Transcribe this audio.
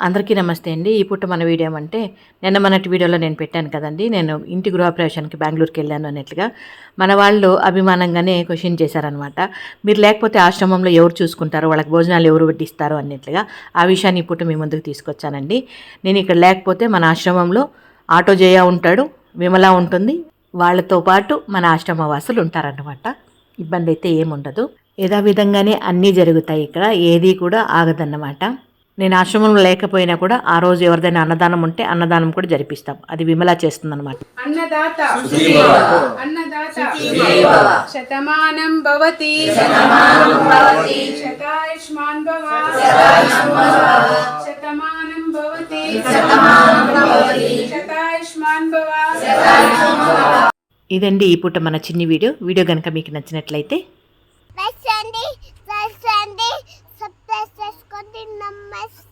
అందరికీ నమస్తే అండి. ఈ పూట మన వీడియో ఏమంటే నిన్న మొన్నటి వీడియోలో నేను పెట్టాను కదండి, నేను ఇంటి గృహప్రవేశానికి బెంగళూరుకి వెళ్ళాను అన్నట్లుగా. మన వాళ్ళు అభిమానంగానే క్వశ్చన్ చేశారనమాట. మీరు లేకపోతే ఆశ్రమంలో ఎవరు చూసుకుంటారు, వాళ్ళకి భోజనాలు ఎవరు వడ్డిస్తారు అన్నట్లుగా. ఆ విషయాన్ని ఈ పూట మీ ముందుకు తీసుకొచ్చానండి. నేను ఇక్కడ లేకపోతే మన ఆశ్రమంలో ఆటో జయ ఉంటాడు, విమల ఉంటుంది, వాళ్ళతో పాటు మన ఆశ్రమ వాసులు ఉంటారన్నమాట. ఇబ్బంది అయితే ఏముండదు. యథావిధంగానే అన్నీ జరుగుతాయి ఇక్కడ, ఏది కూడా ఆగదన్నమాట. నేను ఆశ్రమంలో లేకపోయినా కూడా ఆ రోజు ఎవరిదైనా అన్నదానం ఉంటే అన్నదానం కూడా జరిపిస్తాం. అది విమల చేస్తుందన్నమాట. అన్నదాత అన్నదాత శతమానం భవతి శతాయుష్మాన్ భవ శతమానం భవతి శతాయుష్మాన్ భవ. ఇదండి ఈ పూట మన చిన్ని వీడియో కనుక మీకు నచ్చినట్లయితే సబ్స్క్రైబ్ చేసుకోండి. నమస్తే.